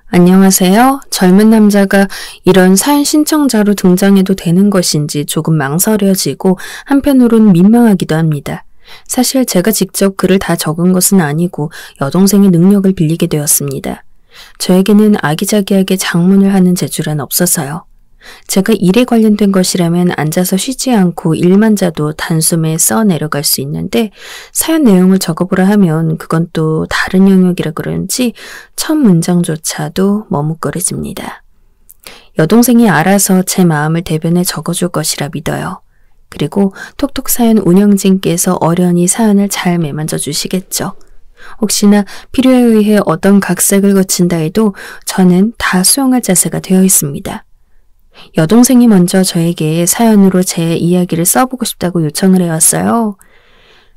안녕하세요. 젊은 남자가 이런 사연 신청자로 등장해도 되는 것인지 조금 망설여지고 한편으론 민망하기도 합니다. 사실 제가 직접 글을 다 적은 것은 아니고 여동생의 능력을 빌리게 되었습니다. 저에게는 아기자기하게 장문을 하는 재주란 없어서요. 제가 일에 관련된 것이라면 앉아서 쉬지 않고 일만 자도 단숨에 써 내려갈 수 있는데 사연 내용을 적어보라 하면 그건 또 다른 영역이라 그런지 첫 문장조차도 머뭇거려집니다. 여동생이 알아서 제 마음을 대변해 적어줄 것이라 믿어요. 그리고 톡톡 사연 운영진께서 어련히 사연을 잘 매만져 주시겠죠. 혹시나 필요에 의해 어떤 각색을 거친다 해도 저는 다 수용할 자세가 되어 있습니다. 여동생이 먼저 저에게 사연으로 제 이야기를 써보고 싶다고 요청을 해왔어요.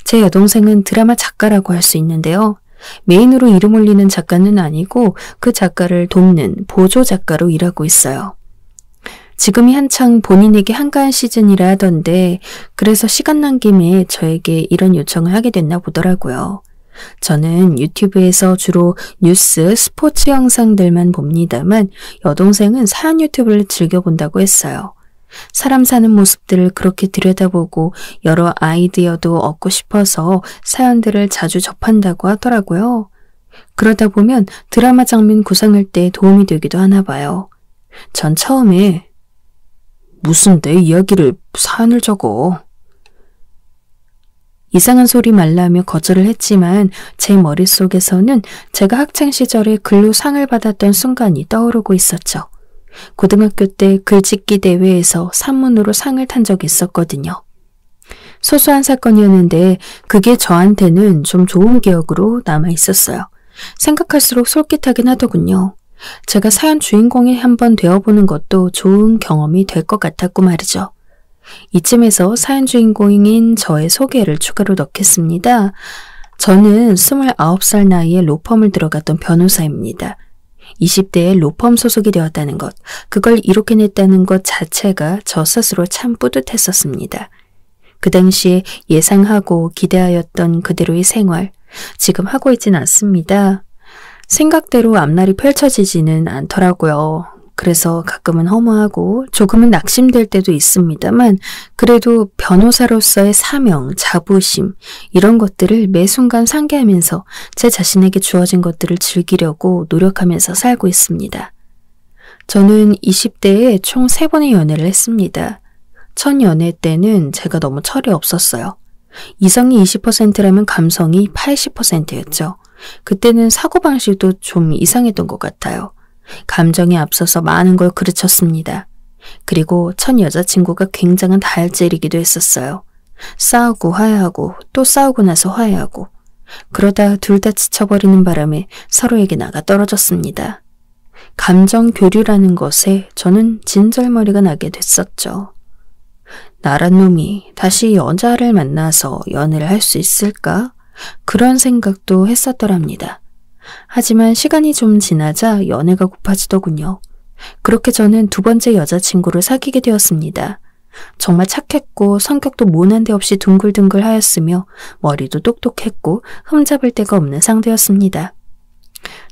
제 여동생은 드라마 작가라고 할 수 있는데요. 메인으로 이름 올리는 작가는 아니고 그 작가를 돕는 보조 작가로 일하고 있어요. 지금이 한창 본인에게 한가한 시즌이라 하던데 그래서 시간 난 김에 저에게 이런 요청을 하게 됐나 보더라고요. 저는 유튜브에서 주로 뉴스, 스포츠 영상들만 봅니다만 여동생은 사연 유튜브를 즐겨본다고 했어요. 사람 사는 모습들을 그렇게 들여다보고 여러 아이디어도 얻고 싶어서 사연들을 자주 접한다고 하더라고요. 그러다 보면 드라마 장면 구상할 때 도움이 되기도 하나 봐요. 전 처음에 무슨 내 이야기를 사연을 적어? 이상한 소리 말라며 거절을 했지만 제 머릿속에서는 제가 학창시절에 글로 상을 받았던 순간이 떠오르고 있었죠. 고등학교 때 글짓기 대회에서 산문으로 상을 탄 적이 있었거든요. 소소한 사건이었는데 그게 저한테는 좀 좋은 기억으로 남아 있었어요. 생각할수록 솔깃하긴 하더군요. 제가 사연 주인공이 한번 되어보는 것도 좋은 경험이 될 것 같았고 말이죠. 이쯤에서 사연 주인공인 저의 소개를 추가로 넣겠습니다. 저는 29살 나이에 로펌을 들어갔던 변호사입니다. 20대에 로펌 소속이 되었다는 것, 그걸 이룩해냈다는 것 자체가 저 스스로 참 뿌듯했었습니다. 그 당시에 예상하고 기대하였던 그대로의 생활, 지금 하고 있진 않습니다. 생각대로 앞날이 펼쳐지지는 않더라고요. 그래서 가끔은 허무하고 조금은 낙심될 때도 있습니다만 그래도 변호사로서의 사명, 자부심 이런 것들을 매 순간 상기하면서 제 자신에게 주어진 것들을 즐기려고 노력하면서 살고 있습니다. 저는 20대에 총 3번의 연애를 했습니다. 첫 연애 때는 제가 너무 철이 없었어요. 이성이 20%라면 감성이 80%였죠. 그때는 사고방식도 좀 이상했던 것 같아요. 감정이 앞서서 많은 걸 그르쳤습니다. 그리고 첫 여자친구가 굉장한 다혈질이기도 했었어요. 싸우고 화해하고 또 싸우고 나서 화해하고 그러다 둘 다 지쳐버리는 바람에 서로에게 나가 떨어졌습니다. 감정 교류라는 것에 저는 진절머리가 나게 됐었죠. 나란 놈이 다시 여자를 만나서 연애를 할 수 있을까? 그런 생각도 했었더랍니다. 하지만 시간이 좀 지나자 연애가 고파지더군요. 그렇게 저는 2번째 여자친구를 사귀게 되었습니다. 정말 착했고 성격도 모난 데 없이 둥글둥글 하였으며 머리도 똑똑했고 흠잡을 데가 없는 상대였습니다.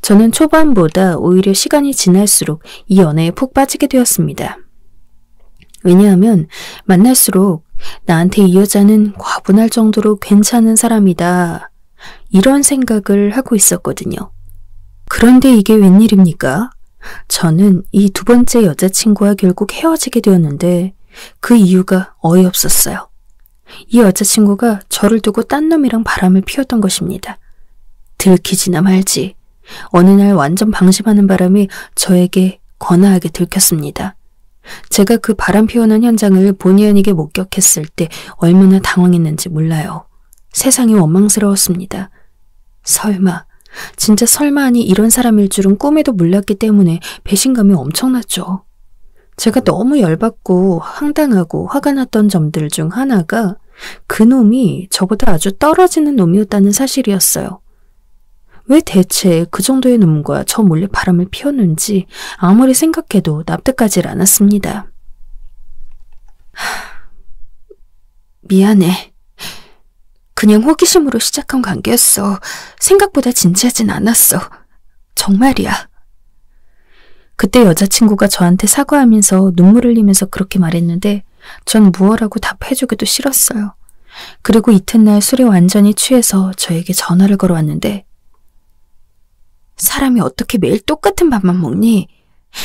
저는 초반보다 오히려 시간이 지날수록 이 연애에 푹 빠지게 되었습니다. 왜냐하면 만날수록 나한테 이 여자는 과분할 정도로 괜찮은 사람이다. 이런 생각을 하고 있었거든요. 그런데 이게 웬일입니까? 저는 이 2번째 여자친구와 결국 헤어지게 되었는데 그 이유가 어이없었어요. 이 여자친구가 저를 두고 딴 놈이랑 바람을 피웠던 것입니다. 들키지나 말지. 어느 날 완전 방심하는 바람에 저에게 거나하게 들켰습니다. 제가 그 바람 피우는 현장을 본의 아니게 목격했을 때 얼마나 당황했는지 몰라요. 세상이 원망스러웠습니다. 설마, 진짜 설마하니 이런 사람일 줄은 꿈에도 몰랐기 때문에 배신감이 엄청났죠. 제가 너무 열받고 황당하고 화가 났던 점들 중 하나가 그 놈이 저보다 아주 떨어지는 놈이었다는 사실이었어요. 왜 대체 그 정도의 놈과 저 몰래 바람을 피웠는지 아무리 생각해도 납득하지 않았습니다. 미안해. 그냥 호기심으로 시작한 관계였어. 생각보다 진지하진 않았어. 정말이야. 그때 여자친구가 저한테 사과하면서 눈물을 흘리면서 그렇게 말했는데 전 무어라고 답해주기도 싫었어요. 그리고 이튿날 술에 완전히 취해서 저에게 전화를 걸어왔는데 사람이 어떻게 매일 똑같은 밥만 먹니?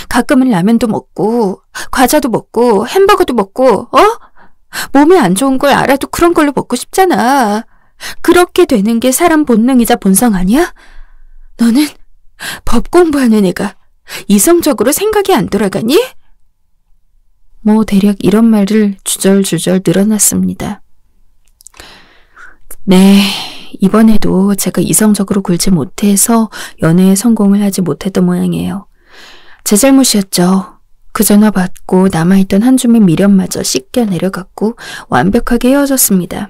가끔은 라면도 먹고 과자도 먹고 햄버거도 먹고 몸에 안 좋은 걸 알아도 그런 걸로 먹고 싶잖아. 그렇게 되는 게 사람 본능이자 본성 아니야? 너는 법 공부하는 애가 이성적으로 생각이 안 돌아가니? 대략 이런 말을 주절주절 늘어놨습니다. 네, 이번에도 제가 이성적으로 굴지 못해서 연애에 성공을 하지 못했던 모양이에요. 제 잘못이었죠. 그 전화 받고 남아있던 한 줌의 미련마저 씻겨 내려갔고 완벽하게 헤어졌습니다.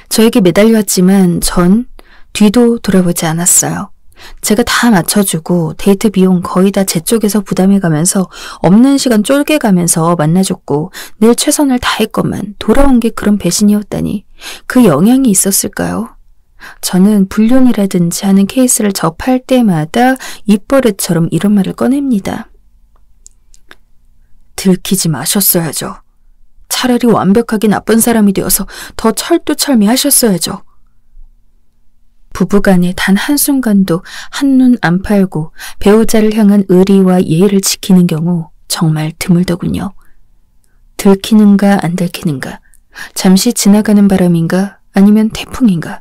저에게 매달려왔지만 전 뒤도 돌아보지 않았어요. 제가 다 맞춰주고 데이트 비용 거의 다 제 쪽에서 부담해가면서 없는 시간 쪼개가면서 만나줬고 늘 최선을 다했건만 돌아온 게 그런 배신이었다니 그 영향이 있었을까요? 저는 불륜이라든지 하는 케이스를 접할 때마다 입버릇처럼 이런 말을 꺼냅니다. 들키지 마셨어야죠. 차라리 완벽하게 나쁜 사람이 되어서 더 철두철미하셨어야죠. 부부간에 단 한순간도 한눈 안 팔고 배우자를 향한 의리와 예의를 지키는 경우 정말 드물더군요. 들키는가 안 들키는가, 잠시 지나가는 바람인가 아니면 태풍인가,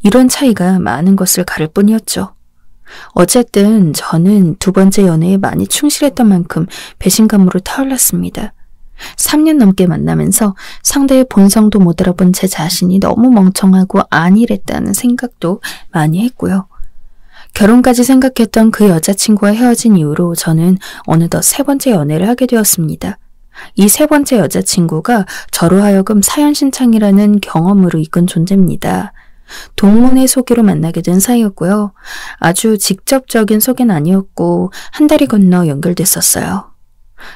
이런 차이가 많은 것을 가를 뿐이었죠. 어쨌든 저는 두 번째 연애에 많이 충실했던 만큼 배신감으로 타올랐습니다. 3년 넘게 만나면서 상대의 본성도 못 알아본 제 자신이 너무 멍청하고 안일했다는 생각도 많이 했고요. 결혼까지 생각했던 그 여자친구와 헤어진 이후로 저는 어느덧 세 번째 연애를 하게 되었습니다. 이 세 번째 여자친구가 저로 하여금 사연신창이라는 경험으로 이끈 존재입니다. 동문회 소개로 만나게 된 사이였고요. 아주 직접적인 소개는 아니었고 한 달이 건너 연결됐었어요.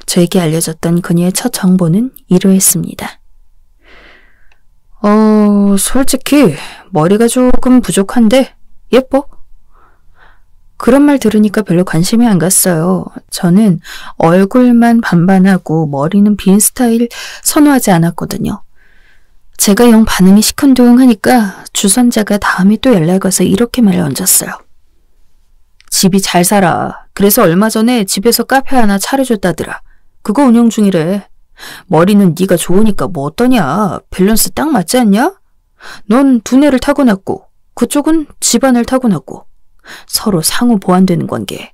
저에게 알려졌던 그녀의 첫 정보는 이러했습니다. 솔직히 머리가 조금 부족한데 예뻐? 그런 말 들으니까 별로 관심이 안 갔어요. 저는 얼굴만 반반하고 머리는 빈 스타일 선호하지 않았거든요. 제가 영 반응이 시큰둥하니까 주선자가 다음에 또 연락와서 이렇게 말을 얹었어요. 집이 잘 살아. 그래서 얼마 전에 집에서 카페 하나 차려줬다더라. 그거 운영 중이래. 머리는 네가 좋으니까 뭐 어떠냐. 밸런스 딱 맞지 않냐? 넌 두뇌를 타고났고 그쪽은 집안을 타고났고 서로 상호 보완되는 관계.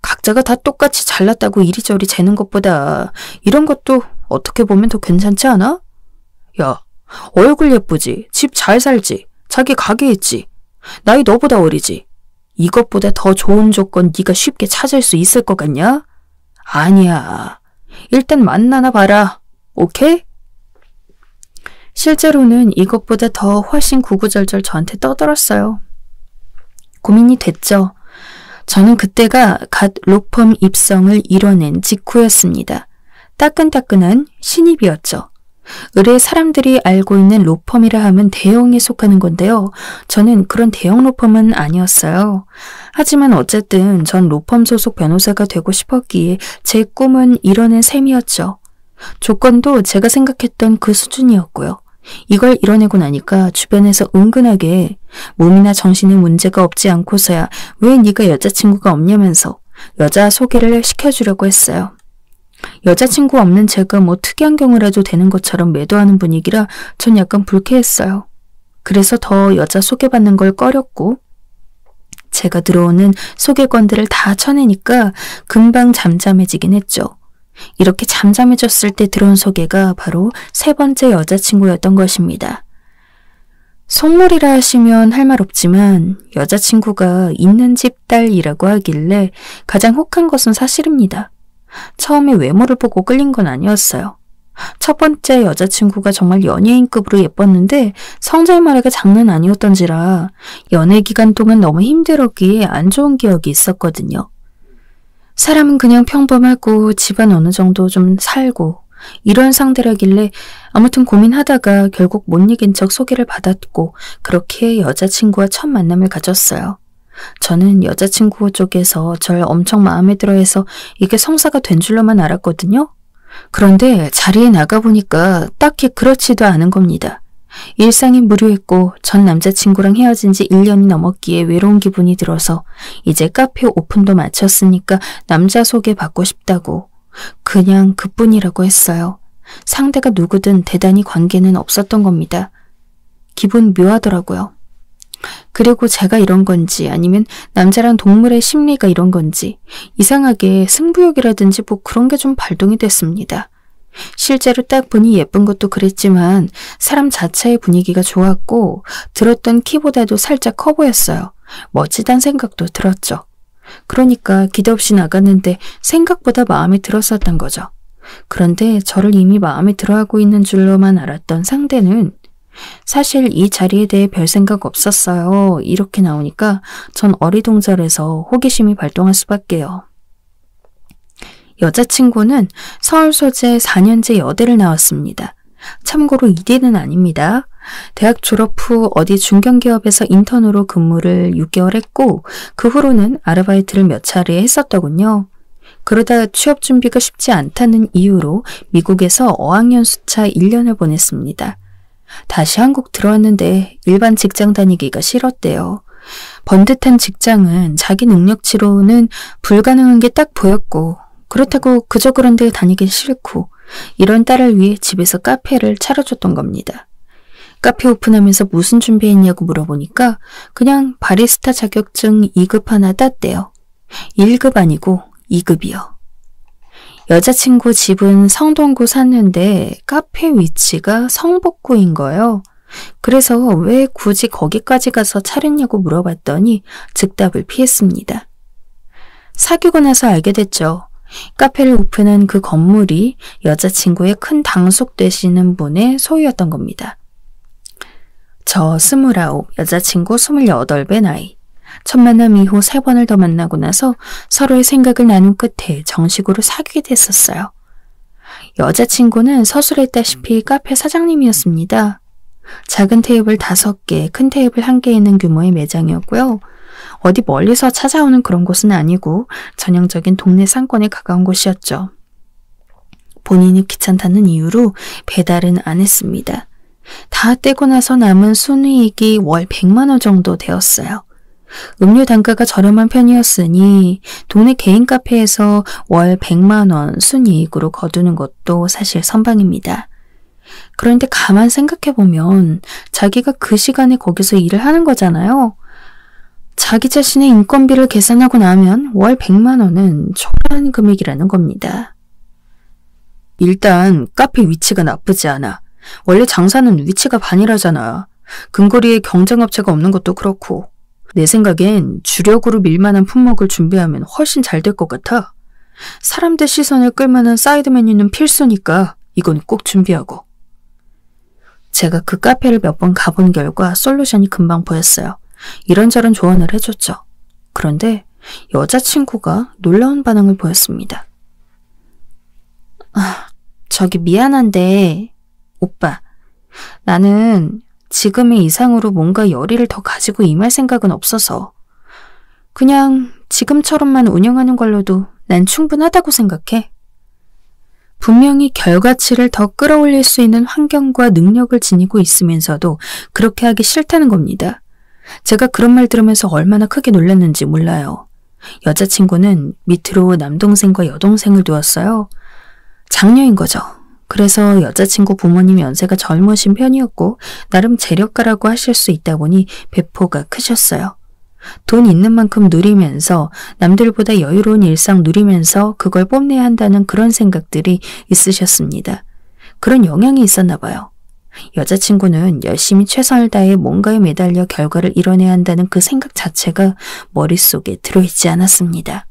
각자가 다 똑같이 잘났다고 이리저리 재는 것보다 이런 것도 어떻게 보면 더 괜찮지 않아? 야, 얼굴 예쁘지, 집 잘 살지, 자기 가게 있지, 나이 너보다 어리지. 이것보다 더 좋은 조건 네가 쉽게 찾을 수 있을 것 같냐? 아니야. 일단 만나나 봐라. 오케이? 실제로는 이것보다 더 훨씬 구구절절 저한테 떠들었어요. 고민이 됐죠. 저는 그때가 갓 로펌 입성을 이뤄낸 직후였습니다. 따끈따끈한 신입이었죠. 의뢰 사람들이 알고 있는 로펌이라 하면 대형에 속하는 건데요. 저는 그런 대형 로펌은 아니었어요. 하지만 어쨌든 전 로펌 소속 변호사가 되고 싶었기에 제 꿈은 이뤄낸 셈이었죠. 조건도 제가 생각했던 그 수준이었고요. 이걸 이뤄내고 나니까 주변에서 은근하게 몸이나 정신에 문제가 없지 않고서야 왜 네가 여자친구가 없냐면서 여자 소개를 시켜주려고 했어요. 여자친구 없는 제가 뭐 특이한 경우라도 되는 것처럼 매도하는 분위기라 전 약간 불쾌했어요. 그래서 더 여자 소개받는 걸 꺼렸고 제가 들어오는 소개권들을 다 쳐내니까 금방 잠잠해지긴 했죠. 이렇게 잠잠해졌을 때 들어온 소개가 바로 세 번째 여자친구였던 것입니다. 속물이라 하시면 할 말 없지만 여자친구가 있는 집 딸이라고 하길래 가장 혹한 것은 사실입니다. 처음에 외모를 보고 끌린 건 아니었어요. 첫 번째 여자친구가 정말 연예인급으로 예뻤는데 성질머리가 장난 아니었던지라 연애 기간 동안 너무 힘들었기에 안 좋은 기억이 있었거든요. 사람은 그냥 평범하고 집안 어느 정도 좀 살고 이런 상대라길래 아무튼 고민하다가 결국 못 이긴 척 소개를 받았고 그렇게 여자친구와 첫 만남을 가졌어요. 저는 여자친구 쪽에서 절 엄청 마음에 들어해서 이게 성사가 된 줄로만 알았거든요. 그런데 자리에 나가보니까 딱히 그렇지도 않은 겁니다. 일상이 무료했고 전 남자친구랑 헤어진 지 1년이 넘었기에 외로운 기분이 들어서 이제 카페 오픈도 마쳤으니까 남자 소개받고 싶다고 그냥 그뿐이라고 했어요. 상대가 누구든 대단히 관계는 없었던 겁니다. 기분 묘하더라고요. 그리고 제가 이런 건지 아니면 남자란 동물의 심리가 이런 건지 이상하게 승부욕이라든지 뭐 그런 게 좀 발동이 됐습니다. 실제로 딱 보니 예쁜 것도 그랬지만 사람 자체의 분위기가 좋았고 들었던 키보다도 살짝 커 보였어요. 멋지단 생각도 들었죠. 그러니까 기대 없이 나갔는데 생각보다 마음에 들었었던 거죠. 그런데 저를 이미 마음에 들어하고 있는 줄로만 알았던 상대는 사실 이 자리에 대해 별 생각 없었어요. 이렇게 나오니까 전 어리둥절해서 호기심이 발동할 수밖에요. 여자친구는 서울 소재 4년제 여대를 나왔습니다. 참고로 이대는 아닙니다. 대학 졸업 후 어디 중견기업에서 인턴으로 근무를 6개월 했고 그 후로는 아르바이트를 몇 차례 했었더군요. 그러다 취업 준비가 쉽지 않다는 이유로 미국에서 어학연 수차 1년을 보냈습니다. 다시 한국 들어왔는데 일반 직장 다니기가 싫었대요. 번듯한 직장은 자기 능력치로는 불가능한 게 딱 보였고 그렇다고 그저 그런 데 다니기 싫고 이런 딸을 위해 집에서 카페를 차려줬던 겁니다. 카페 오픈하면서 무슨 준비했냐고 물어보니까 그냥 바리스타 자격증 2급 하나 땄대요. 1급 아니고 2급이요. 여자친구 집은 성동구 샀는데 카페 위치가 성북구인 거예요. 그래서 왜 굳이 거기까지 가서 차렸냐고 물어봤더니 즉답을 피했습니다. 사귀고 나서 알게 됐죠. 카페를 오픈한 그 건물이 여자친구의 큰 당숙 되시는 분의 소유였던 겁니다. 저 29, 여자친구 28배 나이. 첫 만남 이후 3번을 더 만나고 나서 서로의 생각을 나눈 끝에 정식으로 사귀게 됐었어요. 여자친구는 서술했다시피 카페 사장님이었습니다. 작은 테이블 5개, 큰 테이블 1개 있는 규모의 매장이었고요. 어디 멀리서 찾아오는 그런 곳은 아니고 전형적인 동네 상권에 가까운 곳이었죠. 본인이 귀찮다는 이유로 배달은 안 했습니다. 다 떼고 나서 남은 순이익이 월 100만 원 정도 되었어요. 음료 단가가 저렴한 편이었으니 동네 개인 카페에서 월 100만 원 순이익으로 거두는 것도 사실 선방입니다. 그런데 가만 생각해보면 자기가 그 시간에 거기서 일을 하는 거잖아요. 자기 자신의 인건비를 계산하고 나면 월 100만 원은 초라한 금액이라는 겁니다. 일단 카페 위치가 나쁘지 않아. 원래 장사는 위치가 반이라잖아. 근거리에 경쟁업체가 없는 것도 그렇고 내 생각엔 주력으로 밀만한 품목을 준비하면 훨씬 잘 될 것 같아. 사람들 시선을 끌만한 사이드 메뉴는 필수니까 이건 꼭 준비하고. 제가 그 카페를 몇 번 가본 결과 솔루션이 금방 보였어요. 이런저런 조언을 해줬죠. 그런데 여자친구가 놀라운 반응을 보였습니다. 저기 미안한데 오빠, 나는 지금의 이상으로 뭔가 열의를 더 가지고 임할 생각은 없어서 그냥 지금처럼만 운영하는 걸로도 난 충분하다고 생각해. 분명히 결과치를 더 끌어올릴 수 있는 환경과 능력을 지니고 있으면서도 그렇게 하기 싫다는 겁니다. 제가 그런 말 들으면서 얼마나 크게 놀랐는지 몰라요. 여자친구는 밑으로 남동생과 여동생을 두었어요. 장녀인 거죠. 그래서 여자친구 부모님 연세가 젊으신 편이었고 나름 재력가라고 하실 수 있다 보니 배포가 크셨어요. 돈 있는 만큼 누리면서 남들보다 여유로운 일상 누리면서 그걸 뽐내야 한다는 그런 생각들이 있으셨습니다. 그런 영향이 있었나 봐요. 여자친구는 열심히 최선을 다해 뭔가에 매달려 결과를 이뤄내야 한다는 그 생각 자체가 머릿속에 들어있지 않았습니다.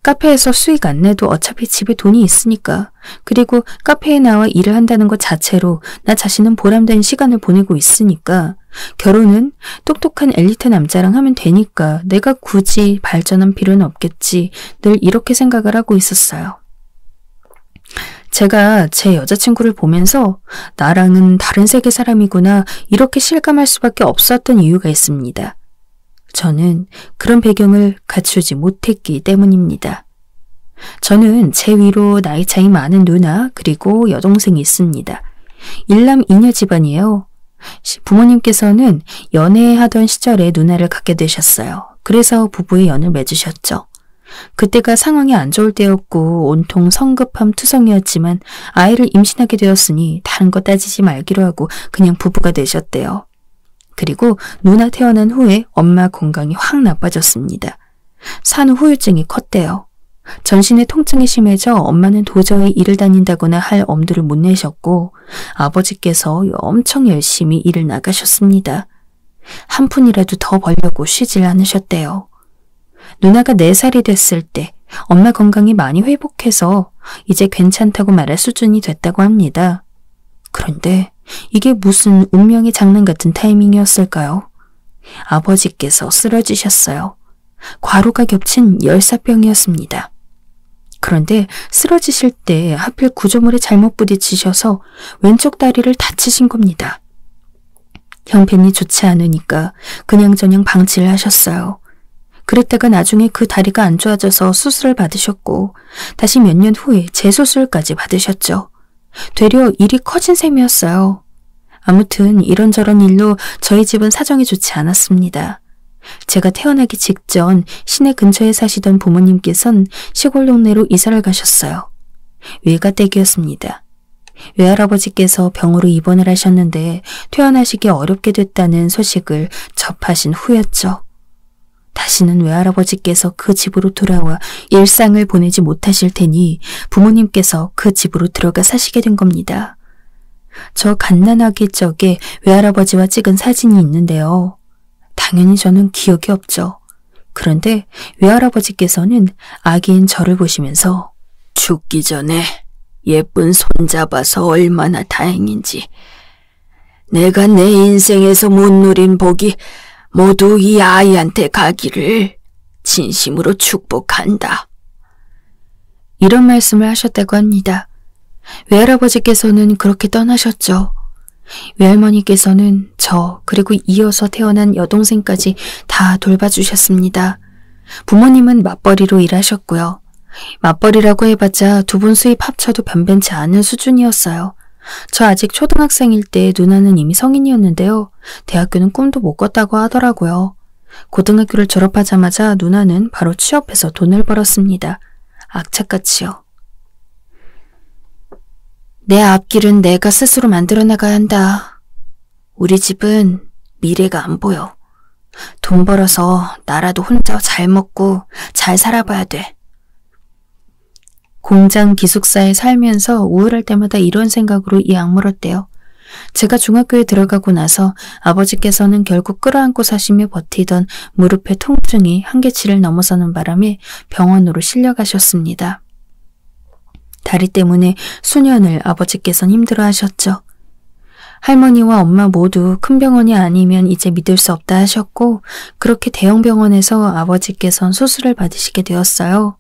카페에서 수익 안 내도 어차피 집에 돈이 있으니까, 그리고 카페에 나와 일을 한다는 것 자체로 나 자신은 보람된 시간을 보내고 있으니까, 결혼은 똑똑한 엘리트 남자랑 하면 되니까 내가 굳이 발전할 필요는 없겠지, 늘 이렇게 생각을 하고 있었어요. 제가 제 여자친구를 보면서 나랑은 다른 세계 사람이구나 이렇게 실감할 수밖에 없었던 이유가 있습니다. 저는 그런 배경을 갖추지 못했기 때문입니다. 저는 제 위로 나이 차이 많은 누나 그리고 여동생이 있습니다. 일남 이녀 집안이에요. 부모님께서는 연애하던 시절에 누나를 갖게 되셨어요. 그래서 부부의 연을 맺으셨죠. 그때가 상황이 안 좋을 때였고 온통 성급함 투성이었지만 아이를 임신하게 되었으니 다른 거 따지지 말기로 하고 그냥 부부가 되셨대요. 그리고 누나 태어난 후에 엄마 건강이 확 나빠졌습니다. 산후 후유증이 컸대요. 전신의 통증이 심해져 엄마는 도저히 일을 다닌다거나 할 엄두를 못 내셨고 아버지께서 엄청 열심히 일을 나가셨습니다. 한 푼이라도 더 벌려고 쉬질 않으셨대요. 누나가 4살이 됐을 때 엄마 건강이 많이 회복해서 이제 괜찮다고 말할 수준이 됐다고 합니다. 그런데 이게 무슨 운명의 장난 같은 타이밍이었을까요? 아버지께서 쓰러지셨어요. 과로가 겹친 열사병이었습니다. 그런데 쓰러지실 때 하필 구조물에 잘못 부딪히셔서 왼쪽 다리를 다치신 겁니다. 형편이 좋지 않으니까 그냥저냥 방치를 하셨어요. 그랬다가 나중에 그 다리가 안 좋아져서 수술을 받으셨고 다시 몇 년 후에 재수술까지 받으셨죠. 되려 일이 커진 셈이었어요. 아무튼 이런저런 일로 저희 집은 사정이 좋지 않았습니다. 제가 태어나기 직전 시내 근처에 사시던 부모님께선 시골 동네로 이사를 가셨어요. 외가댁이었습니다. 외할아버지께서 병으로 입원을 하셨는데 퇴원하시기 어렵게 됐다는 소식을 접하신 후였죠. 다시는 외할아버지께서 그 집으로 돌아와 일상을 보내지 못하실 테니 부모님께서 그 집으로 들어가 사시게 된 겁니다. 저 갓난아기 적에 외할아버지와 찍은 사진이 있는데요. 당연히 저는 기억이 없죠. 그런데 외할아버지께서는 아기인 저를 보시면서 죽기 전에 예쁜 손 잡아서 얼마나 다행인지, 내가 내 인생에서 못 누린 복이 모두 이 아이한테 가기를 진심으로 축복한다. 이런 말씀을 하셨다고 합니다. 외할아버지께서는 그렇게 떠나셨죠. 외할머니께서는 저 그리고 이어서 태어난 여동생까지 다 돌봐주셨습니다. 부모님은 맞벌이로 일하셨고요. 맞벌이라고 해봤자 두 분 수입 합쳐도 변변치 않은 수준이었어요. 저 아직 초등학생일 때 누나는 이미 성인이었는데요. 대학교는 꿈도 못 꿨다고 하더라고요. 고등학교를 졸업하자마자 누나는 바로 취업해서 돈을 벌었습니다. 악착같이요. 내 앞길은 내가 스스로 만들어 나가야 한다. 우리 집은 미래가 안 보여. 돈 벌어서 나라도 혼자 잘 먹고 잘 살아봐야 돼. 공장 기숙사에 살면서 우울할 때마다 이런 생각으로 이 악물었대요. 제가 중학교에 들어가고 나서 아버지께서는 결국 끌어안고 사시며 버티던 무릎의 통증이 한계치를 넘어서는 바람에 병원으로 실려가셨습니다. 다리 때문에 수년을 아버지께서는 힘들어하셨죠. 할머니와 엄마 모두 큰 병원이 아니면 이제 믿을 수 없다 하셨고 그렇게 대형 병원에서 아버지께서는 수술을 받으시게 되었어요.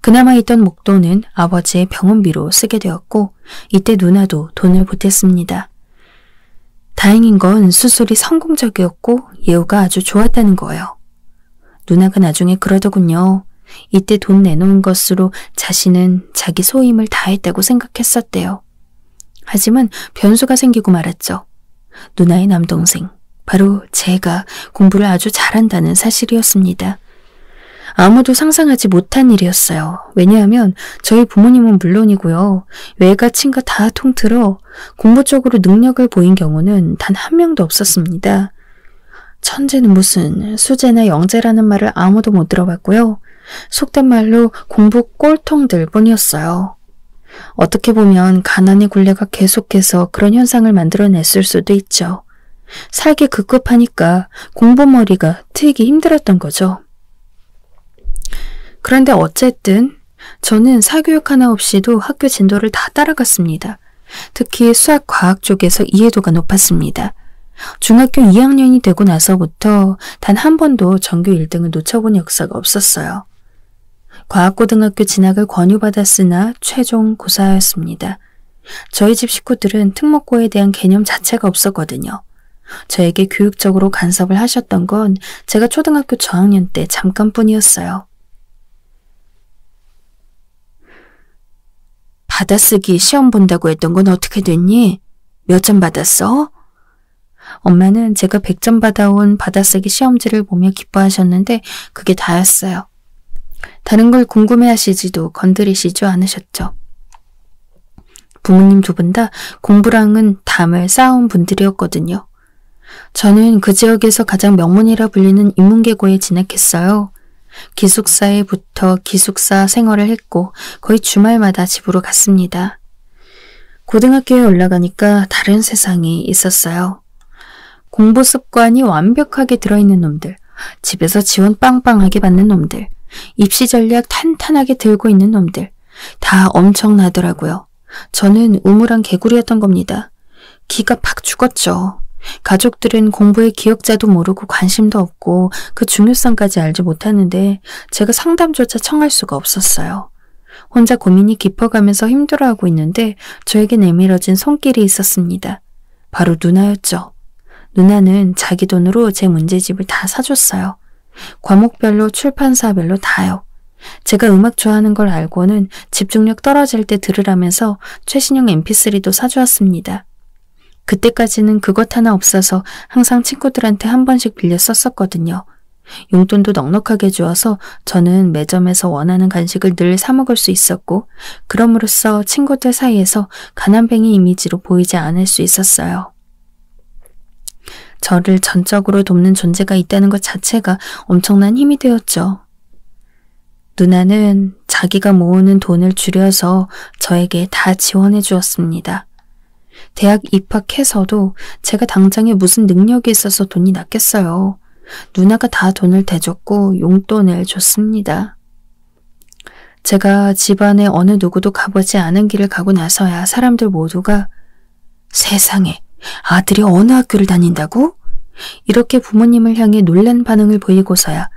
그나마 있던 목돈은 아버지의 병원비로 쓰게 되었고 이때 누나도 돈을 보탰습니다. 다행인 건 수술이 성공적이었고 예후가 아주 좋았다는 거예요. 누나가 나중에 그러더군요. 이때 돈 내놓은 것으로 자신은 자기 소임을 다했다고 생각했었대요. 하지만 변수가 생기고 말았죠. 누나의 남동생, 바로 제가 공부를 아주 잘한다는 사실이었습니다. 아무도 상상하지 못한 일이었어요. 왜냐하면 저희 부모님은 물론이고요. 외가 친가 다 통틀어 공부 쪽으로 능력을 보인 경우는 단 한 명도 없었습니다. 천재는 무슨 수재나 영재라는 말을 아무도 못 들어봤고요. 속된 말로 공부 꼴통들 뿐이었어요. 어떻게 보면 가난의 굴레가 계속해서 그런 현상을 만들어냈을 수도 있죠. 살기 급급하니까 공부머리가 트이기 힘들었던 거죠. 그런데 어쨌든 저는 사교육 하나 없이도 학교 진도를 다 따라갔습니다. 특히 수학, 과학 쪽에서 이해도가 높았습니다. 중학교 2학년이 되고 나서부터 단 한 번도 전교 1등을 놓쳐본 역사가 없었어요. 과학고등학교 진학을 권유받았으나 최종 고사였습니다. 저희 집 식구들은 특목고에 대한 개념 자체가 없었거든요. 저에게 교육적으로 간섭을 하셨던 건 제가 초등학교 저학년 때 잠깐뿐이었어요. 받아쓰기 시험 본다고 했던 건 어떻게 됐니? 몇 점 받았어? 엄마는 제가 100점 받아온 받아쓰기 시험지를 보며 기뻐하셨는데 그게 다였어요. 다른 걸 궁금해하시지도 건드리시지 않으셨죠. 부모님 두 분 다 공부랑은 담을 쌓아온 분들이었거든요. 저는 그 지역에서 가장 명문이라 불리는 인문계고에 진학했어요. 기숙사에 붙어 기숙사 생활을 했고 거의 주말마다 집으로 갔습니다. 고등학교에 올라가니까 다른 세상이 있었어요. 공부 습관이 완벽하게 들어있는 놈들, 집에서 지원 빵빵하게 받는 놈들, 입시 전략 탄탄하게 들고 있는 놈들, 다 엄청나더라고요. 저는 우물한 개구리였던 겁니다. 기가 팍 죽었죠. 가족들은 공부의 기억자도 모르고 관심도 없고 그 중요성까지 알지 못하는데 제가 상담조차 청할 수가 없었어요. 혼자 고민이 깊어가면서 힘들어하고 있는데 저에게 내밀어진 손길이 있었습니다. 바로 누나였죠. 누나는 자기 돈으로 제 문제집을 다 사줬어요. 과목별로 출판사별로 다요. 제가 음악 좋아하는 걸 알고는 집중력 떨어질 때 들으라면서 최신형 mp3도 사주었습니다. 그때까지는 그것 하나 없어서 항상 친구들한테 한 번씩 빌려 썼었거든요. 용돈도 넉넉하게 주어서 저는 매점에서 원하는 간식을 늘 사 먹을 수 있었고 그럼으로써 친구들 사이에서 가난뱅이 이미지로 보이지 않을 수 있었어요. 저를 전적으로 돕는 존재가 있다는 것 자체가 엄청난 힘이 되었죠. 누나는 자기가 모으는 돈을 줄여서 저에게 다 지원해 주었습니다. 대학 입학해서도 제가 당장에 무슨 능력이 있어서 돈이 났겠어요. 누나가 다 돈을 대줬고 용돈을 줬습니다. 제가 집안의 어느 누구도 가보지 않은 길을 가고 나서야 사람들 모두가 세상에 아들이 어느 학교를 다닌다고? 이렇게 부모님을 향해 놀란 반응을 보이고서야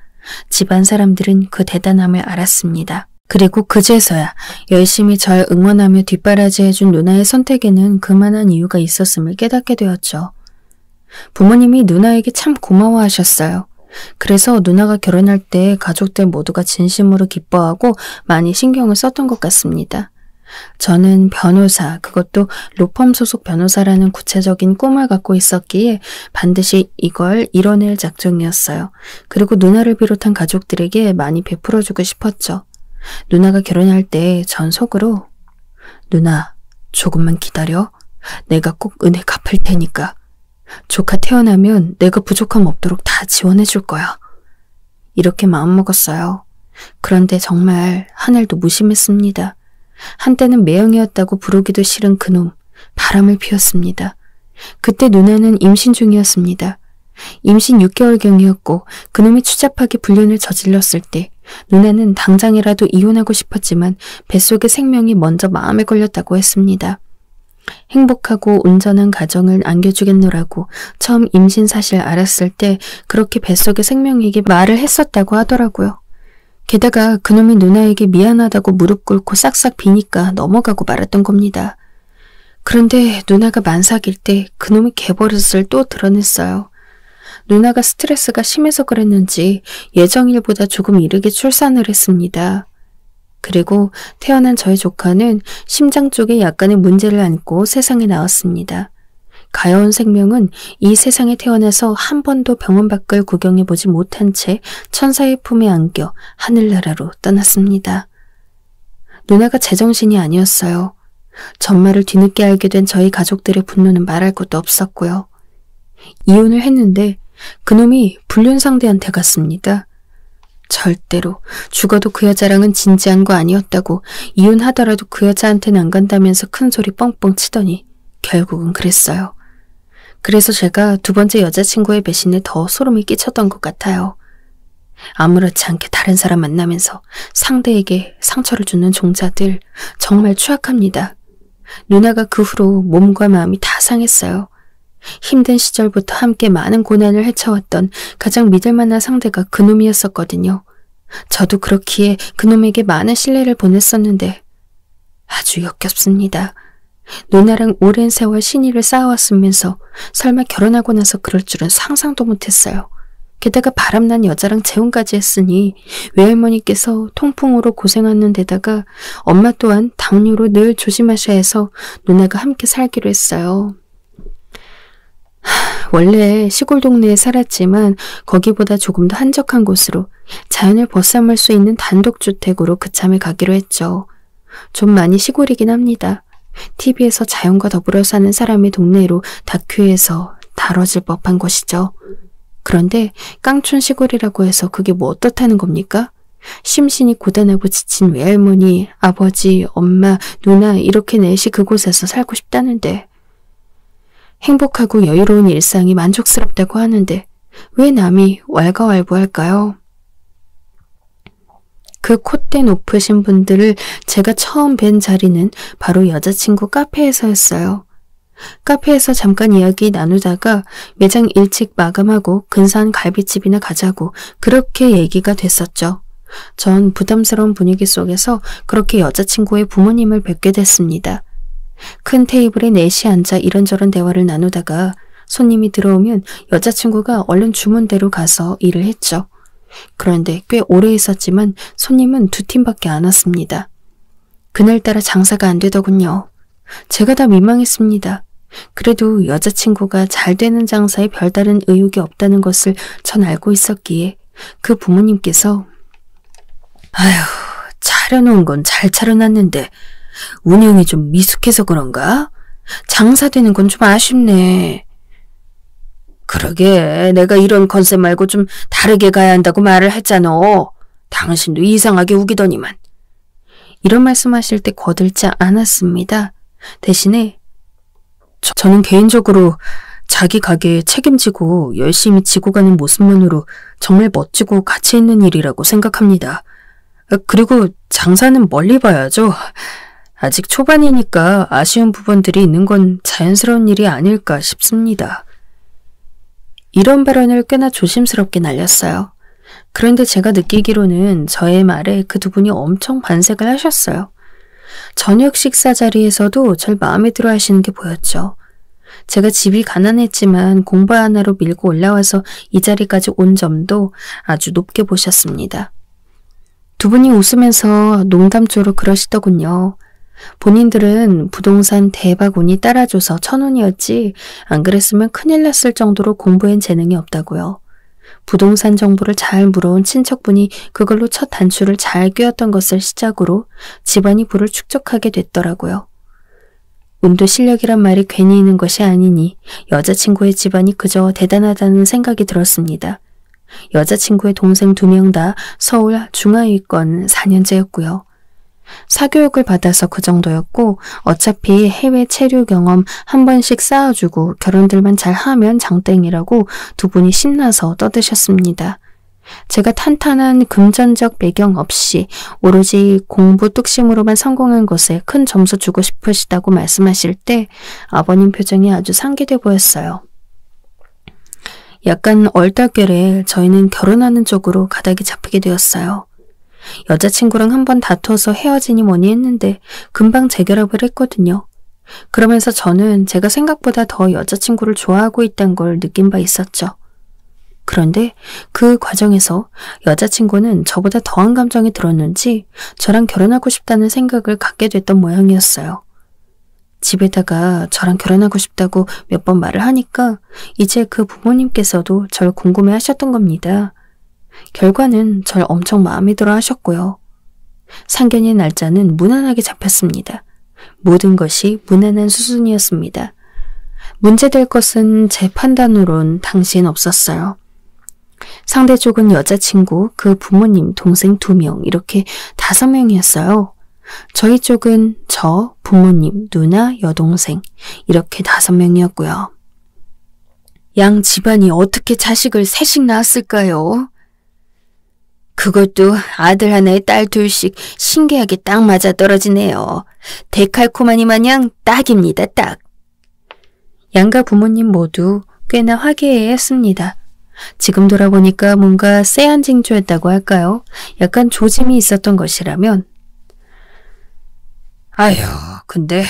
집안 사람들은 그 대단함을 알았습니다. 그리고 그제서야 열심히 절 응원하며 뒷바라지해준 누나의 선택에는 그만한 이유가 있었음을 깨닫게 되었죠. 부모님이 누나에게 참 고마워하셨어요. 그래서 누나가 결혼할 때 가족들 모두가 진심으로 기뻐하고 많이 신경을 썼던 것 같습니다. 저는 변호사, 그것도 로펌 소속 변호사라는 구체적인 꿈을 갖고 있었기에 반드시 이걸 이뤄낼 작정이었어요. 그리고 누나를 비롯한 가족들에게 많이 베풀어주고 싶었죠. 누나가 결혼할 때 전 속으로 누나, 조금만 기다려. 내가 꼭 은혜 갚을 테니까. 조카 태어나면 내가 부족함 없도록 다 지원해 줄 거야. 이렇게 마음먹었어요. 그런데 정말 하늘도 무심했습니다. 한때는 매형이었다고 부르기도 싫은 그놈, 바람을 피웠습니다. 그때 누나는 임신 중이었습니다. 임신 6개월경이었고 그놈이 추잡하게 불륜을 저질렀을 때 누나는 당장이라도 이혼하고 싶었지만 뱃속의 생명이 먼저 마음에 걸렸다고 했습니다. 행복하고 온전한 가정을 안겨주겠노라고 처음 임신 사실 알았을 때 그렇게 뱃속의 생명에게 말을 했었다고 하더라고요. 게다가 그놈이 누나에게 미안하다고 무릎 꿇고 싹싹 비니까 넘어가고 말았던 겁니다. 그런데 누나가 만삭일 때 그놈이 개버릇을 또 드러냈어요. 누나가 스트레스가 심해서 그랬는지 예정일보다 조금 이르게 출산을 했습니다. 그리고 태어난 저의 조카는 심장 쪽에 약간의 문제를 안고 세상에 나왔습니다. 가여운 생명은 이 세상에 태어나서 한 번도 병원 밖을 구경해보지 못한 채 천사의 품에 안겨 하늘나라로 떠났습니다. 누나가 제정신이 아니었어요. 전말을 뒤늦게 알게 된 저희 가족들의 분노는 말할 것도 없었고요. 이혼을 했는데 그놈이 불륜 상대한테 갔습니다. 절대로 죽어도 그 여자랑은 진지한 거 아니었다고 이혼하더라도 그 여자한테는 안 간다면서 큰 소리 뻥뻥 치더니 결국은 그랬어요. 그래서 제가 두 번째 여자친구의 배신에 더 소름이 끼쳤던 것 같아요. 아무렇지 않게 다른 사람 만나면서 상대에게 상처를 주는 종자들 정말 추악합니다. 누나가 그 후로 몸과 마음이 다 상했어요. 힘든 시절부터 함께 많은 고난을 헤쳐왔던 가장 믿을 만한 상대가 그놈이었었거든요. 저도 그렇기에 그놈에게 많은 신뢰를 보냈었는데 아주 역겹습니다. 누나랑 오랜 세월 신의를 쌓아왔으면서 설마 결혼하고 나서 그럴 줄은 상상도 못했어요. 게다가 바람난 여자랑 재혼까지 했으니 외할머니께서 통풍으로 고생하는 데다가 엄마 또한 당뇨로 늘 조심하셔야 해서 누나가 함께 살기로 했어요. 원래 시골 동네에 살았지만 거기보다 조금 더 한적한 곳으로 자연을 벗삼을 수 있는 단독주택으로 그참에 가기로 했죠. 좀 많이 시골이긴 합니다. TV에서 자연과 더불어 사는 사람의 동네로 다큐에서 다뤄질 법한 곳이죠. 그런데 깡촌 시골이라고 해서 그게 뭐 어떻다는 겁니까? 심신이 고단하고 지친 외할머니, 아버지, 엄마, 누나 이렇게 넷이 그곳에서 살고 싶다는데 행복하고 여유로운 일상이 만족스럽다고 하는데 왜 남이 왈가왈부할까요? 그 콧대 높으신 분들을 제가 처음 뵌 자리는 바로 여자친구 카페에서였어요. 카페에서 잠깐 이야기 나누다가 매장 일찍 마감하고 근사한 갈비집이나 가자고 그렇게 얘기가 됐었죠. 전 부담스러운 분위기 속에서 그렇게 여자친구의 부모님을 뵙게 됐습니다. 큰 테이블에 넷이 앉아 이런저런 대화를 나누다가 손님이 들어오면 여자친구가 얼른 주문대로 가서 일을 했죠. 그런데 꽤 오래 있었지만 손님은 2팀밖에 안 왔습니다. 그날따라 장사가 안 되더군요. 제가 다 민망했습니다. 그래도 여자친구가 잘 되는 장사에 별다른 의욕이 없다는 것을 전 알고 있었기에 그 부모님께서 아휴, 차려놓은 건 잘 차려놨는데 운영이 좀 미숙해서 그런가? 장사되는 건 좀 아쉽네. 그러게 내가 이런 컨셉 말고 좀 다르게 가야 한다고 말을 했잖아. 당신도 이상하게 우기더니만. 이런 말씀하실 때 거들지 않았습니다. 대신에 저는 개인적으로 자기 가게에 책임지고 열심히 지고 가는 모습만으로 정말 멋지고 가치 있는 일이라고 생각합니다. 그리고 장사는 멀리 봐야죠. 아직 초반이니까 아쉬운 부분들이 있는 건 자연스러운 일이 아닐까 싶습니다. 이런 발언을 꽤나 조심스럽게 날렸어요. 그런데 제가 느끼기로는 저의 말에 그 두 분이 엄청 반색을 하셨어요. 저녁 식사 자리에서도 절 마음에 들어 하시는 게 보였죠. 제가 집이 가난했지만 공부 하나로 밀고 올라와서 이 자리까지 온 점도 아주 높게 보셨습니다. 두 분이 웃으면서 농담조로 그러시더군요. 본인들은 부동산 대박 운이 따라줘서 1000원이었지 안 그랬으면 큰일 났을 정도로 공부엔 재능이 없다고요. 부동산 정보를 잘 물어온 친척분이 그걸로 첫 단추를 잘 꿰었던 것을 시작으로 집안이 부를 축적하게 됐더라고요. 운도 실력이란 말이 괜히 있는 것이 아니니 여자친구의 집안이 그저 대단하다는 생각이 들었습니다. 여자친구의 동생 2명 다 서울 중하위권 4년제였고요. 사교육을 받아서 그 정도였고 어차피 해외 체류 경험 한 번씩 쌓아주고 결혼들만 잘하면 장땡이라고 두 분이 신나서 떠드셨습니다. 제가 탄탄한 금전적 배경 없이 오로지 공부 뚝심으로만 성공한 것에 큰 점수 주고 싶으시다고 말씀하실 때 아버님 표정이 아주 상기돼 보였어요. 약간 얼떨결에 저희는 결혼하는 쪽으로 가닥이 잡히게 되었어요. 여자친구랑 한번 다퉈서 헤어지니 뭐니 했는데 금방 재결합을 했거든요. 그러면서 저는 제가 생각보다 더 여자친구를 좋아하고 있다는 걸 느낀 바 있었죠. 그런데 그 과정에서 여자친구는 저보다 더한 감정이 들었는지 저랑 결혼하고 싶다는 생각을 갖게 됐던 모양이었어요. 집에다가 저랑 결혼하고 싶다고 몇 번 말을 하니까 이제 그 부모님께서도 절 궁금해 하셨던 겁니다. 결과는 절 엄청 마음에 들어 하셨고요. 상견례 날짜는 무난하게 잡혔습니다. 모든 것이 무난한 수순이었습니다. 문제될 것은 제 판단으론 당시엔 없었어요. 상대 쪽은 여자친구, 그 부모님, 동생 2명 이렇게 5명이었어요. 저희 쪽은 저, 부모님, 누나, 여동생 이렇게 5명이었고요. 양 집안이 어떻게 자식을 3씩 낳았을까요? 그것도 아들 하나에 딸 2씩 신기하게 딱 맞아떨어지네요. 데칼코마니 마냥 딱입니다, 딱. 양가 부모님 모두 꽤나 화기애애했습니다. 지금 돌아보니까 뭔가 쎄한 징조였다고 할까요? 약간 조짐이 있었던 것이라면. 아휴, 근데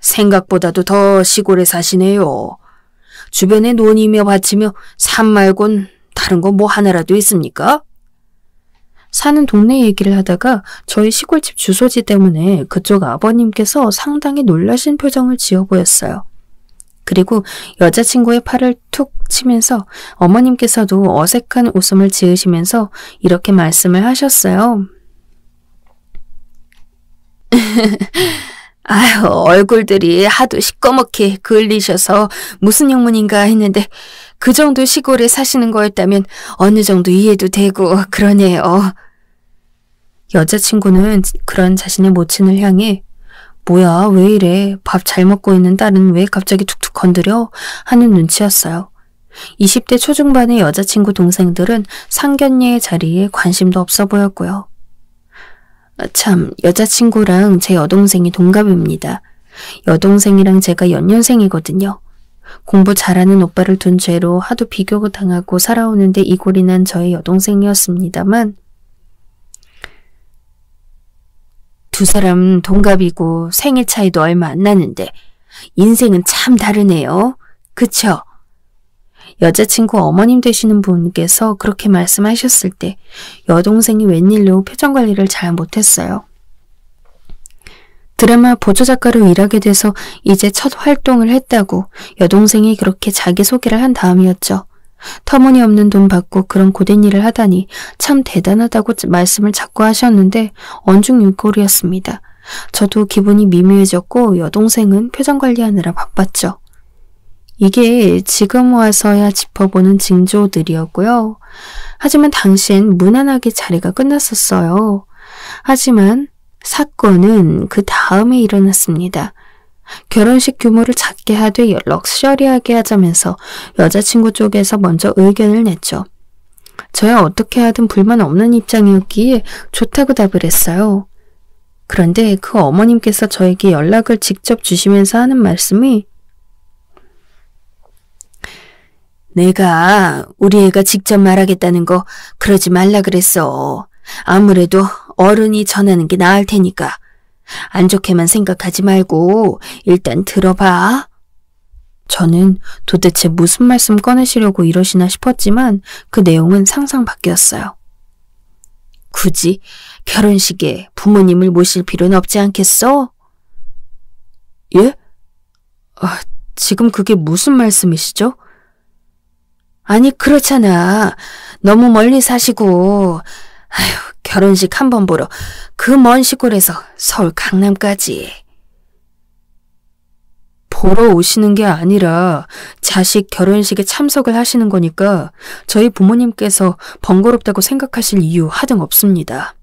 생각보다도 더 시골에 사시네요. 주변에 논이며 밭이며 산 말곤 다른 거 뭐 하나라도 있습니까? 사는 동네 얘기를 하다가 저희 시골집 주소지 때문에 그쪽 아버님께서 상당히 놀라신 표정을 지어 보였어요. 그리고 여자친구의 팔을 툭 치면서 어머님께서도 어색한 웃음을 지으시면서 이렇게 말씀을 하셨어요. 아유, 얼굴들이 하도 시꺼멓게 그을리셔서 무슨 영문인가 했는데 그 정도 시골에 사시는 거였다면 어느 정도 이해도 되고 그러네요. 여자친구는 그런 자신의 모친을 향해 뭐야 왜 이래 밥 잘 먹고 있는 딸은 왜 갑자기 툭툭 건드려 하는 눈치였어요. 20대 초중반의 여자친구 동생들은 상견례의 자리에 관심도 없어 보였고요. 참 여자친구랑 제 여동생이 동갑입니다. 여동생이랑 제가 연년생이거든요. 공부 잘하는 오빠를 둔 죄로 하도 비교당하고 살아오는데 이골이 난 저의 여동생이었습니다만 두 사람 동갑이고 생일 차이도 얼마 안 나는데 인생은 참 다르네요. 그쵸? 여자친구 어머님 되시는 분께서 그렇게 말씀하셨을 때 여동생이 웬일로 표정 관리를 잘 못했어요. 드라마 보조작가로 일하게 돼서 이제 첫 활동을 했다고 여동생이 그렇게 자기소개를 한 다음이었죠. 터무니없는 돈 받고 그런 고된 일을 하다니 참 대단하다고 말씀을 자꾸 하셨는데 언중일골이었습니다. 저도 기분이 미묘해졌고 여동생은 표정 관리하느라 바빴죠. 이게 지금 와서야 짚어보는 징조들이었고요. 하지만 당시엔 무난하게 자리가 끝났었어요. 하지만 사건은 그 다음에 일어났습니다. 결혼식 규모를 작게 하되 럭셔리하게 하자면서 여자친구 쪽에서 먼저 의견을 냈죠. 저야 어떻게 하든 불만 없는 입장이었기에 좋다고 답을 했어요. 그런데 그 어머님께서 저에게 연락을 직접 주시면서 하는 말씀이 내가 우리 애가 직접 말하겠다는 거 그러지 말라 그랬어. 아무래도 어른이 전하는 게 나을 테니까. 안 좋게만 생각하지 말고 일단 들어봐. 저는 도대체 무슨 말씀 꺼내시려고 이러시나 싶었지만 그 내용은 상상 밖이었어요. 굳이 결혼식에 부모님을 모실 필요는 없지 않겠어? 예? 지금 그게 무슨 말씀이시죠? 아니 그렇잖아. 너무 멀리 사시고 아휴 결혼식 한 번 보러 그 먼 시골에서 서울 강남까지. 보러 오시는 게 아니라 자식 결혼식에 참석을 하시는 거니까 저희 부모님께서 번거롭다고 생각하실 이유 하등 없습니다.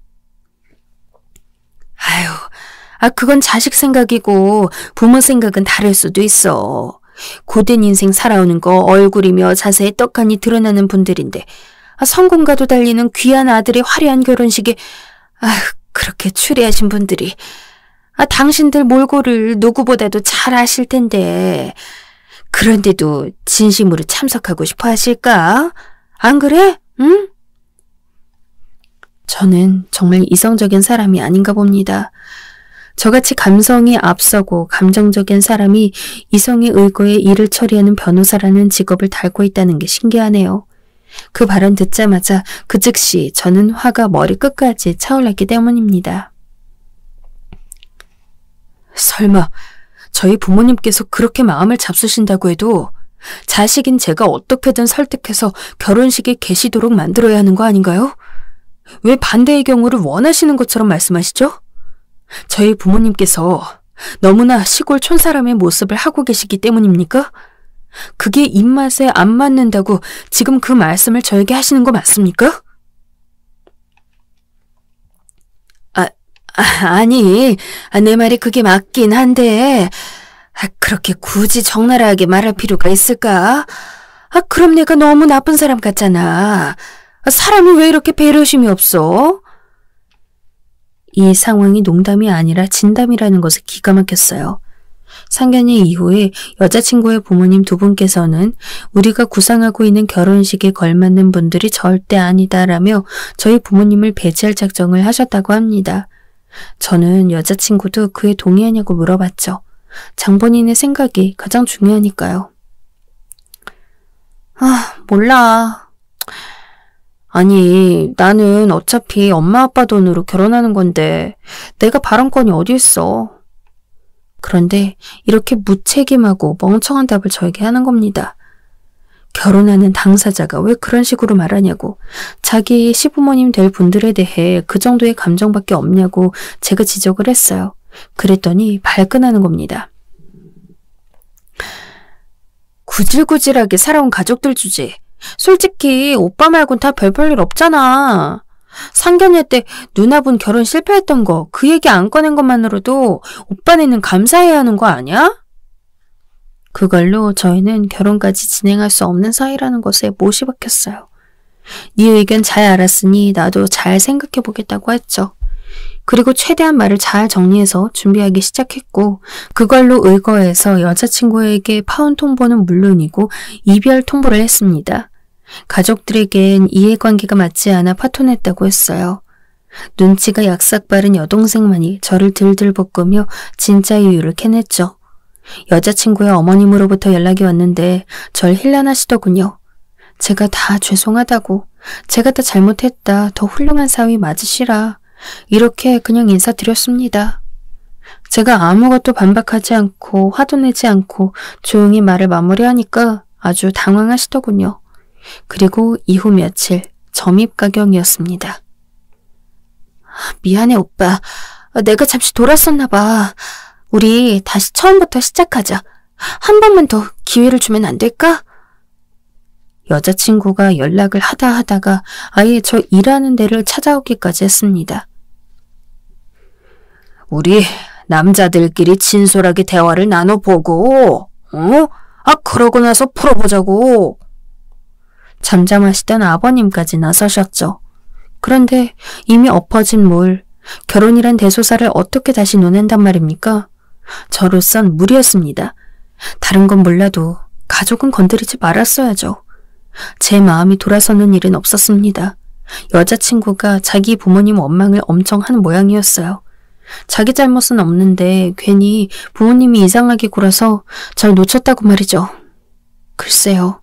아휴, 그건 자식 생각이고 부모 생각은 다를 수도 있어. 고된 인생 살아오는 거 얼굴이며 자세에 떡하니 드러나는 분들인데 성공과도 달리는 귀한 아들의 화려한 결혼식에 그렇게 추리하신 분들이 당신들 몰골을 누구보다도 잘 아실 텐데 그런데도 진심으로 참석하고 싶어 하실까? 안 그래? 응? 저는 정말 이성적인 사람이 아닌가 봅니다. 저같이 감성이 앞서고 감정적인 사람이 이성의 의거에 일을 처리하는 변호사라는 직업을 달고 있다는 게 신기하네요. 그 발언 듣자마자 그 즉시 저는 화가 머리끝까지 차올랐기 때문입니다. 설마 저희 부모님께서 그렇게 마음을 잡수신다고 해도 자식인 제가 어떻게든 설득해서 결혼식에 계시도록 만들어야 하는 거 아닌가요? 왜 반대의 경우를 원하시는 것처럼 말씀하시죠? 저희 부모님께서 너무나 시골 촌사람의 모습을 하고 계시기 때문입니까? 그게 입맛에 안 맞는다고 지금 그 말씀을 저에게 하시는 거 맞습니까? 아니, 내 말이 그게 맞긴 한데 그렇게 굳이 적나라하게 말할 필요가 있을까? 그럼 내가 너무 나쁜 사람 같잖아. 사람이 왜 이렇게 배려심이 없어? 이 상황이 농담이 아니라 진담이라는 것에 기가 막혔어요. 상견례 이후에 여자친구의 부모님 두 분께서는 우리가 구상하고 있는 결혼식에 걸맞는 분들이 절대 아니다라며 저희 부모님을 배제할 작정을 하셨다고 합니다. 저는 여자친구도 그에 동의하냐고 물어봤죠. 장본인의 생각이 가장 중요하니까요. 몰라. 아니, 나는 어차피 엄마 아빠 돈으로 결혼하는 건데 내가 발언권이 어디 있어. 그런데 이렇게 무책임하고 멍청한 답을 저에게 하는 겁니다. 결혼하는 당사자가 왜 그런 식으로 말하냐고, 자기 시부모님 될 분들에 대해 그 정도의 감정밖에 없냐고 제가 지적을 했어요. 그랬더니 발끈하는 겁니다. 구질구질하게 살아온 가족들 주제. 솔직히 오빠 말곤 다 별 볼 일 없잖아. 상견례 때 누나분 결혼 실패했던 거 그 얘기 안 꺼낸 것만으로도 오빠네는 감사해야 하는 거 아니야? 그걸로 저희는 결혼까지 진행할 수 없는 사이라는 것에 못이 박혔어요. 네 의견 잘 알았으니 나도 잘 생각해보겠다고 했죠. 그리고 최대한 말을 잘 정리해서 준비하기 시작했고, 그걸로 의거해서 여자친구에게 파혼 통보는 물론이고 이별 통보를 했습니다. 가족들에겐 이해관계가 맞지 않아 파토냈다고 했어요. 눈치가 약삭 빠른 여동생만이 저를 들들 볶으며 진짜 이유를 캐냈죠. 여자친구의 어머님으로부터 연락이 왔는데 절 힐난하시더군요. 제가 다 죄송하다고, 제가 다 잘못했다, 더 훌륭한 사위 맞으시라, 이렇게 그냥 인사드렸습니다. 제가 아무것도 반박하지 않고 화도 내지 않고 조용히 말을 마무리하니까 아주 당황하시더군요. 그리고 이후 며칠 점입가경이었습니다. 미안해 오빠. 내가 잠시 돌았었나 봐. 우리 다시 처음부터 시작하자. 한 번만 더 기회를 주면 안 될까? 여자친구가 연락을 하다가 아예 저 일하는 데를 찾아오기까지 했습니다. 우리 남자들끼리 진솔하게 대화를 나눠보고, 그러고 나서 풀어보자고. 잠잠하시던 아버님까지 나서셨죠. 그런데 이미 엎어진 물, 결혼이란 대소사를 어떻게 다시 논한단 말입니까? 저로선 무리였습니다. 다른 건 몰라도 가족은 건드리지 말았어야죠. 제 마음이 돌아서는 일은 없었습니다. 여자친구가 자기 부모님 원망을 엄청 한 모양이었어요. 자기 잘못은 없는데 괜히 부모님이 이상하게 굴어서 절 놓쳤다고 말이죠. 글쎄요.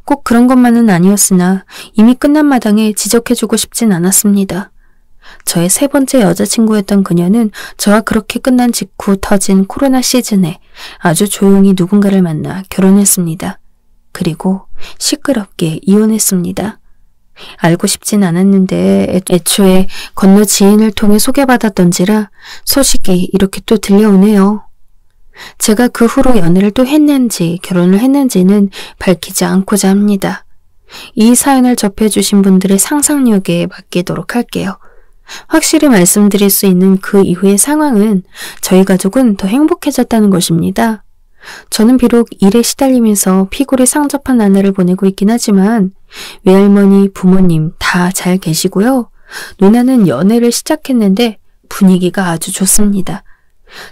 꼭 그런 것만은 아니었으나 이미 끝난 마당에 지적해주고 싶진 않았습니다. 저의 세 번째 여자친구였던 그녀는 저와 그렇게 끝난 직후 터진 코로나 시즌에 아주 조용히 누군가를 만나 결혼했습니다. 그리고 시끄럽게 이혼했습니다. 알고 싶진 않았는데 애초에 건너 지인을 통해 소개받았던지라 소식이 이렇게 또 들려오네요. 제가 그 후로 연애를 또 했는지 결혼을 했는지는 밝히지 않고자 합니다. 이 사연을 접해주신 분들의 상상력에 맡기도록 할게요. 확실히 말씀드릴 수 있는 그 이후의 상황은 저희 가족은 더 행복해졌다는 것입니다. 저는 비록 일에 시달리면서 피골이 상접한 나날을 보내고 있긴 하지만 외할머니, 부모님 다 잘 계시고요. 누나는 연애를 시작했는데 분위기가 아주 좋습니다.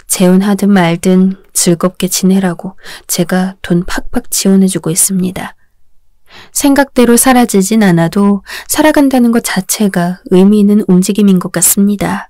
재혼하든 말든 즐겁게 지내라고 제가 돈 팍팍 지원해주고 있습니다. 생각대로 사라지진 않아도 살아간다는 것 자체가 의미 있는 움직임인 것 같습니다.